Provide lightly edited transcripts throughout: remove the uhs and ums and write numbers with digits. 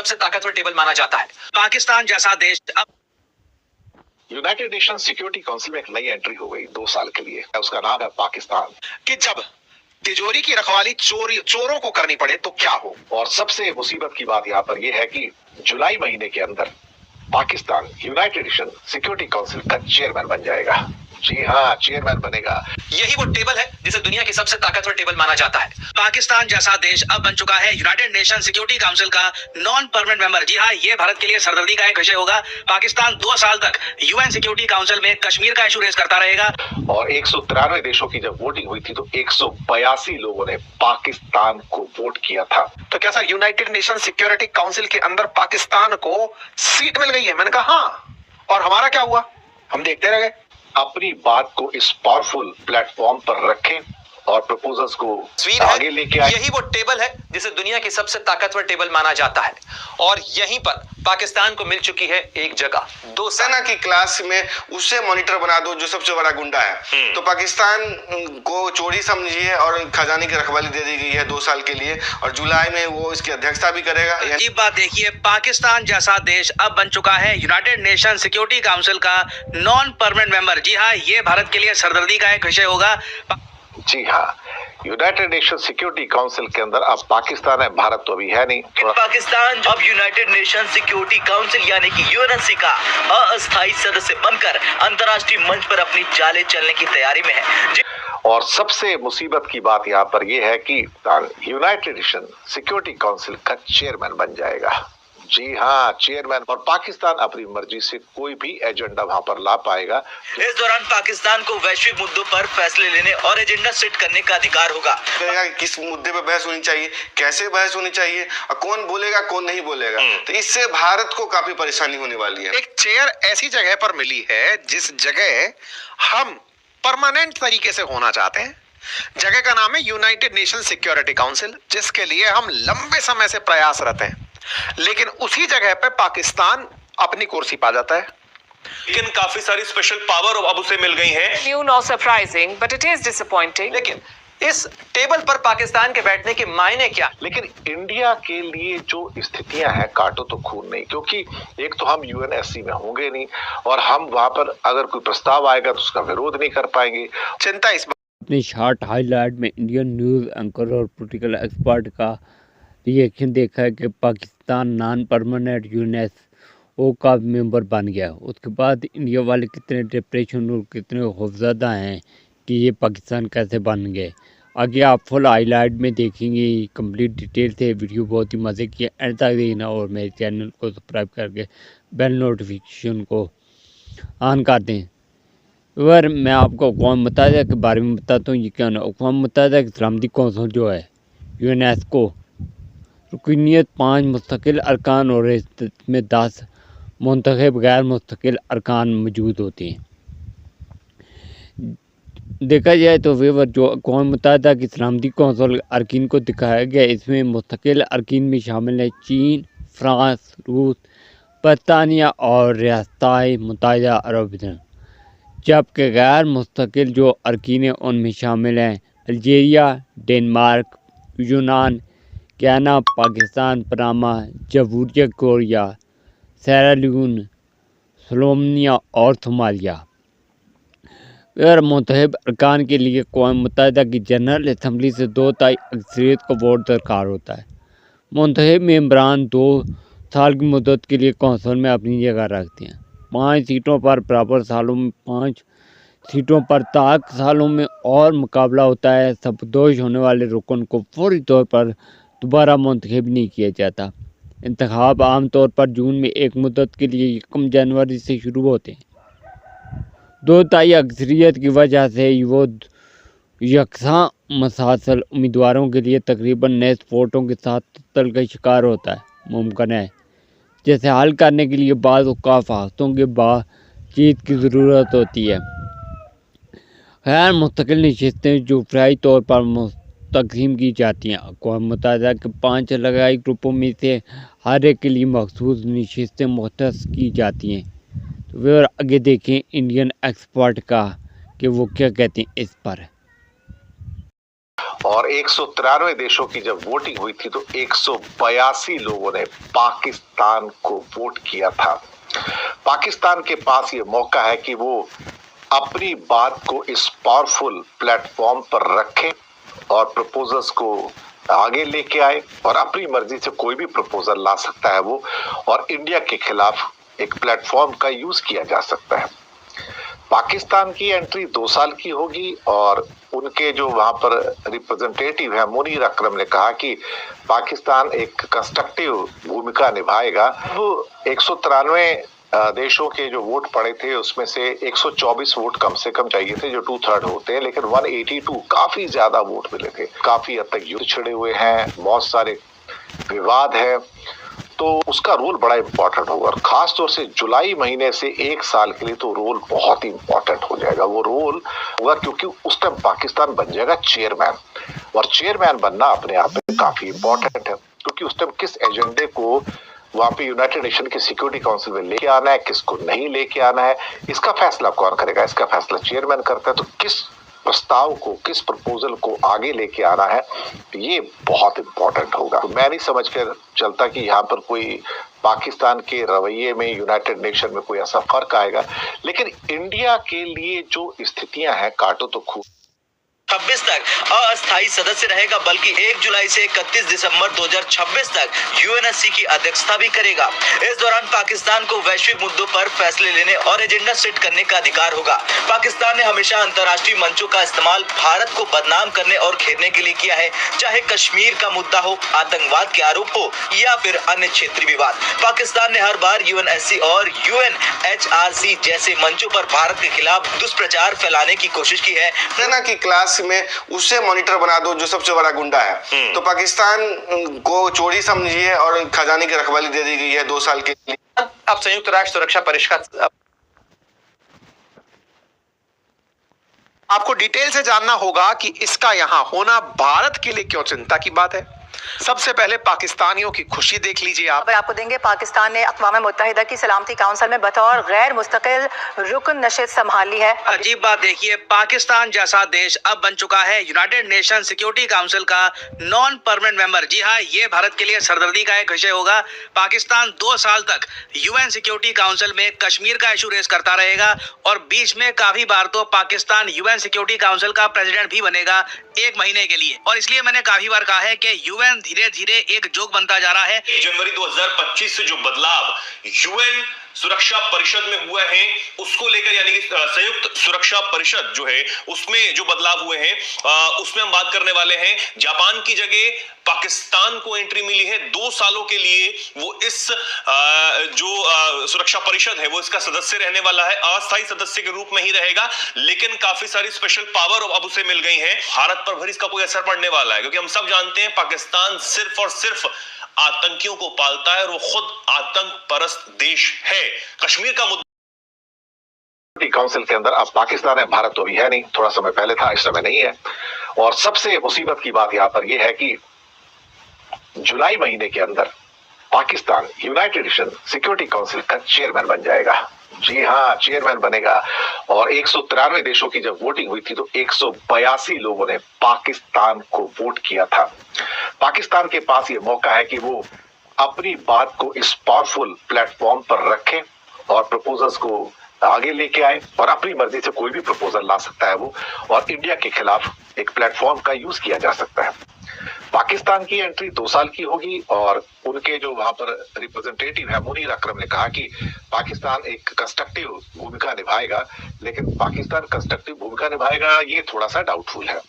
सबसे ताकतवर टेबल माना जाता है। पाकिस्तान जैसा देश अब यूनाइटेड नेशन सिक्योरिटी काउंसिल में एक नई एंट्री हो गई 2 साल के लिए, उसका नाम है पाकिस्तान। कि जब तिजोरी की रखवाली चोरों को करनी पड़े तो क्या हो। और सबसे मुसीबत की बात यहाँ पर यह है कि जुलाई महीने के अंदर Pakistan United nation security council का चेयरमैन बन जाएगा। जी हाँ, चेयरमैन बनेगा। यही वो टेबल है जिसे दुनिया की सबसे ताकतवर टेबल माना जाता है। पाकिस्तान जैसा देश अब बन चुका है यूनाइटेड नेशन सिक्योरिटी काउंसिल का नॉन परमानेंट मेंबर। जी हाँ, ये भारत के लिए सरदर्दी का एक विषय होगा। पाकिस्तान 2 साल तक यूएन सिक्योरिटी काउंसिल में कश्मीर का इशू रेज करता रहेगा। और 193 देशों की जब वोटिंग हुई थी तो 182 लोगों ने पाकिस्तान को वोट किया था। तो क्या sir United nation security council के अंदर पाकिस्तान को सीट मिल गई है? मैंने कहा हाँ। और हमारा क्या हुआ? हम देखते रह गए। अपनी बात को इस पावरफुल प्लेटफॉर्म पर रखें और प्रपोजल्स को आगे लेके आए। यही वो टेबल है जिसे दुनिया की सबसे ताकतवर टेबल माना जाता है और यहीं पर पाकिस्तान को मिल चुकी है एक जगह। 2 सेना की क्लास में उससे मॉनिटर बना दो जो सबसे बड़ा गुंडा है। तो पाकिस्तान को चोरी समझिए और खजाने की रखवाली दे दी गई है 2 साल के लिए और जुलाई में वो इसकी अध्यक्षता भी करेगा। ये बात देखिए, पाकिस्तान जैसा देश अब बन चुका है यूनाइटेड नेशन सिक्योरिटी काउंसिल का नॉन परमानेंट मेंबर। जी हाँ, ये भारत के लिए सरदर्दी का एक विषय होगा। जी हाँ, यूनाइटेड नेशन सिक्योरिटी काउंसिल के अंदर अब पाकिस्तान है, भारत तो अभी है नहीं। पाकिस्तान अब यूनाइटेड नेशन सिक्योरिटी काउंसिल यानी कि यूएनएससी का अस्थायी सदस्य बनकर अंतर्राष्ट्रीय मंच पर अपनी चालें चलने की तैयारी में है। और सबसे मुसीबत की बात यहाँ पर यह है कि यूनाइटेड नेशन सिक्योरिटी काउंसिल का चेयरमैन बन जाएगा। जी हाँ, चेयरमैन। और पाकिस्तान अपनी मर्जी से कोई भी एजेंडा वहां पर ला पाएगा। इस दौरान पाकिस्तान को वैश्विक मुद्दों पर फैसले लेने और एजेंडा सेट करने का अधिकार होगा। किस मुद्दे पर बहस होनी चाहिए, कैसे बहस होनी चाहिए और कौन बोलेगा कौन नहीं बोलेगा। तो इससे भारत को काफी परेशानी होने वाली है। एक चेयर ऐसी जगह पर मिली है जिस जगह हम परमानेंट तरीके से होना चाहते हैं। जगह का नाम है यूनाइटेड नेशन सिक्योरिटी काउंसिल, जिसके लिए हम लंबे समय से प्रयासरत हैं। लेकिन उसी जगह पे पाकिस्तान अपनी कुर्सी पा जाता है। लेकिन काफी सारी स्पेशल पावर अब उसे मिल गई है। New, not surprising, but it is disappointing. लेकिन इस टेबल पर पाकिस्तान के बैठने के मायने क्या? लेकिन इंडिया के लिए जो स्थितियां हैं, काटो तो खून नहीं, क्योंकि एक तो हम यूएनएससी में होंगे नहीं और हम वहां पर अगर कोई प्रस्ताव आएगा तो उसका विरोध नहीं कर पाएंगे। चिंता इस अपने शॉर्ट हाईलाइट में इंडियन न्यूज़ एंकर और पॉलिटिकल एक्सपर्ट का रिएक्शन देखा है कि पाकिस्तान नॉन परमानेंट यूएनएसओ का मेंबर बन गया। उसके बाद इंडिया वाले कितने डिप्रेशन और कितने खौफज़दा हैं कि ये पाकिस्तान कैसे बन गए। आगे आप फुल हाईलाइट में देखेंगे, कंप्लीट डिटेल से। वीडियो बहुत ही मज़े की, एंड तक देखना और मेरे चैनल को सब्सक्राइब करके बेल नोटिफिकेशन को ऑन कर दें। अगर मैं आपको अक़वाम मुत्तहिदा के बारे में बताता हूँ, ये क्या है। अक़वाम मुत्तहिदा की सलामती कौंसिल जो है यूनेस्को, रुकनीत 5 मुस्तकिल अरकान और इसमें 10 मुंतखब गैर मुस्तकिल अरकान मौजूद होते हैं। देखा जाए तो वेवर जो अक़वाम मुत्तहिदा की सलामती कौंसिल अरकान को दिखाया गया, इसमें मुस्तकिल अरकान में शामिल है चीन, फ्रांस, रूस, बरतानिया और रियासत मुत्तहिदा अरब अमीरात। जबकि गैर मुस्तकिल जो अरकान हैं उनमें शामिल हैं अल्जीरिया, डेनमार्क, यूनान, गयाना, पाकिस्तान, पनामा, जमहूरियत कोरिया, सेरा लियोन, स्लोवेनिया और सोमालिया। गैर मुंतखब अरकान के लिए अक़वाम मुत्तहिदा की जनरल असम्बली से 2/3 अक्सरियत का वोट दरकार होता है। मुंतखब मेंबरान 2 साल की मुद्दत के लिए कौंसिल में अपनी जगह रखते हैं। 5 सीटों पर बराबर सालों में 5 सीटों पर ताक सालों में और मुकाबला होता है। सबदोश होने वाले रुकन को फौरी तौर पर दोबारा मुंतखब नहीं किया जाता। इंतखाब आमतौर पर जून में एक मुद्दत के लिए 1 जनवरी से शुरू होते हैं। 2/3 अक्सरियत की वजह से वो यकसा मसासल उम्मीदवारों के लिए तकरीबन नेस वोटों के साथ तल का शिकार होता है मुमकिन है, जैसे हल करने के लिए बाद औक़ात हाथों के बातचीत की ज़रूरत होती है। गैर मुस्तकिल नशिस्तें जो फ्राई तौर पर तक़सीम की जाती हैं। अक़वाम मुत्तहिदा के 5 अलग ग्रुपों में से हर एक के लिए मखसूस नशिस्तें मुख्तस की जाती हैं। तो वे और आगे देखें इंडियन एक्सपर्ट का कि वो क्या कहते हैं इस पर। और 193 देशों की जब वोटिंग हुई थी तो 182 लोगों ने पाकिस्तान को वोट किया था। पाकिस्तान के पास ये मौका है कि वो अपनी बात को इस पावरफुल प्लेटफॉर्म पर रखे और प्रपोजल्स को आगे लेके आए और अपनी मर्जी से कोई भी प्रपोजल ला सकता है वो, और इंडिया के खिलाफ एक प्लेटफॉर्म का यूज किया जा सकता है। पाकिस्तान की एंट्री 2 साल की होगी और उनके जो वहां पर रिप्रेजेंटेटिव है मुनीर अकरम ने कहा कि पाकिस्तान एक कंस्ट्रक्टिव भूमिका निभाएगा। वो 193 देशों के जो वोट पड़े थे उसमें से 124 वोट कम से कम चाहिए थे जो 2/3 होते हैं, लेकिन 182 काफी ज्यादा वोट मिले थे। काफी हद तक युद्ध छिड़े हुए हैं, बहुत सारे विवाद है, तो उसका रोल बड़ा इंपॉर्टेंट होगा और खास तौर से जुलाई महीने से 1 साल के लिए तो रोल बहुत ही इंपॉर्टेंट हो जाएगा। वो रोल होगा क्योंकि उस टाइम पाकिस्तान बन जाएगा चेयरमैन, और चेयरमैन बनना अपने आप में काफी इंपॉर्टेंट है क्योंकि उस टाइम किस एजेंडे को वहां पे यूनाइटेड नेशन की सिक्योरिटी काउंसिल में लेके आना है, किसको नहीं लेके आना है, इसका फैसला कौन करेगा? इसका फैसला चेयरमैन करता है। तो किस प्रस्ताव को, किस प्रपोजल को आगे लेके आना है, ये बहुत इंपॉर्टेंट होगा। तो मैं नहीं समझ कर चलता कि यहाँ पर कोई पाकिस्तान के रवैये में यूनाइटेड नेशन में कोई ऐसा फर्क आएगा, लेकिन इंडिया के लिए जो स्थितियां हैं, काटो तो खूब 26 तक अस्थायी सदस्य रहेगा, बल्कि 1 जुलाई से 31 दिसंबर 2026 तक यूएनएससी की अध्यक्षता भी करेगा। इस दौरान पाकिस्तान को वैश्विक मुद्दों पर फैसले लेने और एजेंडा सेट करने का अधिकार होगा। पाकिस्तान ने हमेशा अंतर्राष्ट्रीय मंचों का इस्तेमाल भारत को बदनाम करने और घेरने के लिए किया है, चाहे कश्मीर का मुद्दा हो, आतंकवाद के आरोप हो या फिर अन्य क्षेत्रीय विवाद। पाकिस्तान ने हर बार यूएनएससी और यूएनएचआरसी जैसे मंचों पर भारत के खिलाफ दुष्प्रचार फैलाने की कोशिश की है। सेना की क्लास में उससे मॉनिटर बना दो जो सबसे बड़ा गुंडा है। तो पाकिस्तान को चोरी समझिए और खजाने की रखवाली दे दी गई है 2 साल के लिए। अब संयुक्त राष्ट्र सुरक्षा परिषद, आपको डिटेल से जानना होगा कि इसका यहां होना भारत के लिए क्यों चिंता की बात है। सबसे पहले पाकिस्तानियों की खुशी देख लीजिए आप। खबर आपको देंगे, पाकिस्तान ने अक़वाम मुत्तहिदा की सलामती काउंसिल में बतौर गैर मुस्तकिल रुकन नशिस्त संभाल ली है। अजीब बात देखिए, पाकिस्तान जैसा देश अब बन चुका है यूनाइटेड नेशन सिक्योरिटी काउंसिल का नॉन परमानेंट मेंबर। जी हाँ, ये भारत के लिए सरदर्दी का एक विषय होगा। पाकिस्तान 2 साल तक यूएन सिक्योरिटी काउंसिल में कश्मीर का इशू रेस करता रहेगा और बीच में काफी बार तो पाकिस्तान यूएन सिक्योरिटी काउंसिल का प्रेसिडेंट भी बनेगा 1 महीने के लिए। और इसलिए मैंने काफी बार कहा है कि यूएन धीरे धीरे एक जोक बनता जा रहा है। जनवरी 2025 से जो बदलाव यूएन सुरक्षा परिषद में हुए हैं उसको लेकर, यानी कि संयुक्त सुरक्षा परिषद जो है उसमें जो बदलाव हुए हैं उसमें हम बात करने वाले हैं। जापान की जगह पाकिस्तान को एंट्री मिली है 2 सालों के लिए। वो इस जो सुरक्षा परिषद है वो इसका सदस्य रहने वाला है, अस्थायी सदस्य के रूप में ही रहेगा, लेकिन काफी सारी स्पेशल पावर अब उसे मिल गई है। भारत पर भी इसका कोई असर पड़ने वाला है क्योंकि हम सब जानते हैं पाकिस्तान सिर्फ और सिर्फ आतंकियों को पालता है और वो खुद आतंक परस्त देश है। कश्मीर का मुद्दा काउंसिल के अंदर अब पाकिस्तान है, भारत तो अभी है नहीं, थोड़ा समय पहले था, इस समय नहीं है। और सबसे मुसीबत की बात यहाँ पर यह है कि जुलाई महीने के अंदर Pakistan United nation security council का चेयरमैन बन जाएगा। जी हाँ, चेयरमैन बनेगा। और 193 देशों की जब वोटिंग हुई थी तो 182 लोगों ने पाकिस्तान को वोट किया था। पाकिस्तान के पास ये मौका है कि वो अपनी बात को इस पावरफुल प्लेटफॉर्म पर रखे और प्रपोजल्स को आगे लेके आए और अपनी मर्जी से कोई भी प्रपोजल ला सकता है वो, और इंडिया के खिलाफ एक प्लेटफॉर्म का यूज किया जा सकता है। पाकिस्तान की एंट्री 2 साल की होगी और उनके जो वहां पर रिप्रेजेंटेटिव है मुनीर अकरम ने कहा कि पाकिस्तान एक कंस्ट्रक्टिव भूमिका निभाएगा, लेकिन पाकिस्तान कंस्ट्रक्टिव भूमिका निभाएगा ये थोड़ा सा डाउटफुल है।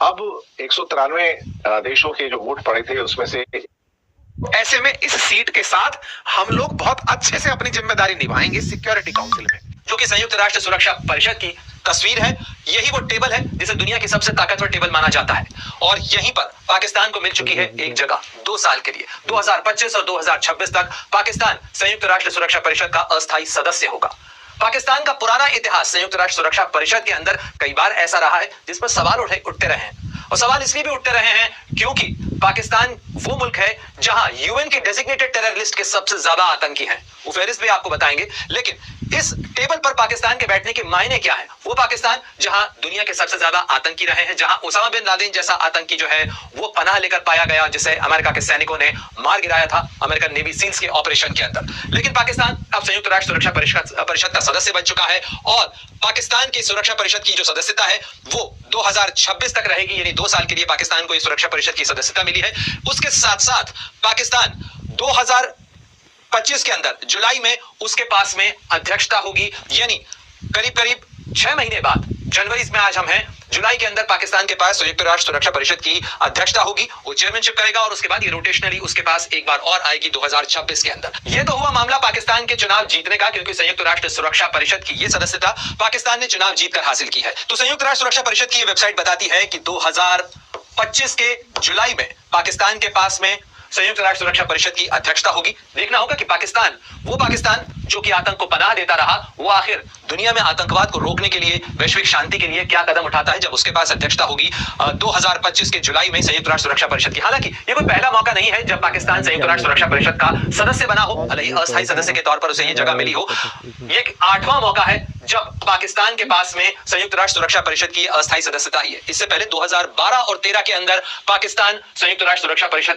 अब 193 देशों के जो वोट पड़े थे उसमें से, ऐसे में इस सीट के साथ हम लोग बहुत अच्छे से अपनी जिम्मेदारी निभाएंगे सिक्योरिटी काउंसिल में, जो कि संयुक्त राष्ट्र सुरक्षा परिषद की तस्वीर है। यही वो टेबल है जिसे दुनिया की सबसे ताकतवर टेबल माना जाता है और यहीं पर पाकिस्तान को मिल चुकी है एक जगह 2 साल के लिए। 2025 और 2026 तक पाकिस्तान संयुक्त राष्ट्र सुरक्षा परिषद का अस्थायी सदस्य होगा। पाकिस्तान का पुराना इतिहास संयुक्त राष्ट्र सुरक्षा परिषद के अंदर कई बार ऐसा रहा है जिस पर सवाल उठते रहे हैं, और सवाल इसलिए भी उठते रहे हैं क्योंकि पाकिस्तान वो मुल्क है जहां यूएन की डेजिग्नेटेड टेरर लिस्ट के सबसे ज्यादा आतंकी हैं। वो फहरिस्त भी आपको बताएंगे, लेकिन इस टेबल पर पाकिस्तान के बैठने के मायने क्या है? वो पाकिस्तान जहां दुनिया के सबसे ज्यादा आतंकी रहे हैं, जहां ओसामा बिन लादेन जैसा आतंकी जो है वो पनाह लेकर पाया गया, जिसे अमेरिका के सैनिकों ने मार गिराया था अमेरिकन नेवी सील्स के ऑपरेशन के अंदर। लेकिन पाकिस्तान अब संयुक्त राष्ट्र सुरक्षा परिषद का सदस्य बन चुका है और पाकिस्तान की सुरक्षा परिषद की जो सदस्यता है वो 2026 तक रहेगी, यानी 2 साल के लिए पाकिस्तान को इस सुरक्षा परिषद की सदस्यता मिली है। उसके साथ साथ पाकिस्तान 2025 के अंदर जुलाई में उसके पास में अध्यक्षता होगी, यानी करीब करीब 6 महीने बाद, जनवरी में आज हम हैं, जुलाई के अंदर पाकिस्तान के पास संयुक्त राष्ट्र सुरक्षा परिषद की अध्यक्षता होगी, वो चेयरमैनशिप करेगा और उसके बाद ये रोटेशनली उसके पास एक बार और आएगी 2026 के अंदर। ये तो हुआ मामला पाकिस्तान के चुनाव जीतने का, क्योंकि संयुक्त राष्ट्र सुरक्षा परिषद की ये सदस्यता पाकिस्तान ने चुनाव जीतकर हासिल की है। तो संयुक्त राष्ट्र सुरक्षा परिषद की ये वेबसाइट बताती है कि 2025 के जुलाई में पाकिस्तान के पास में संयुक्त राष्ट्र सुरक्षा परिषद की अध्यक्षता होगी। देखना होगा कि पाकिस्तान जो कि आतंक को पनाह देता रहा, वो आखिर दुनिया में आतंकवाद को रोकने के लिए, वैश्विक शांति के लिए क्या कदम उठाता है जब उसके पास अध्यक्षता होगी 2025 के जुलाई में संयुक्त राष्ट्र सुरक्षा परिषद की। हालांकि ये कोई पहला मौका नहीं है जब पाकिस्तान संयुक्त राष्ट्र सुरक्षा परिषद का सदस्य बना हो, अस्थायी सदस्य के तौर पर उसे ये जगह मिली हो। ये 8वां मौका है जब पाकिस्तान के पास में संयुक्त राष्ट्र सुरक्षा परिषद की अस्थायी सदस्यता आई है। इससे पहले 2012 और 13 के अंदर पाकिस्तान संयुक्त राष्ट्र सुरक्षा परिषद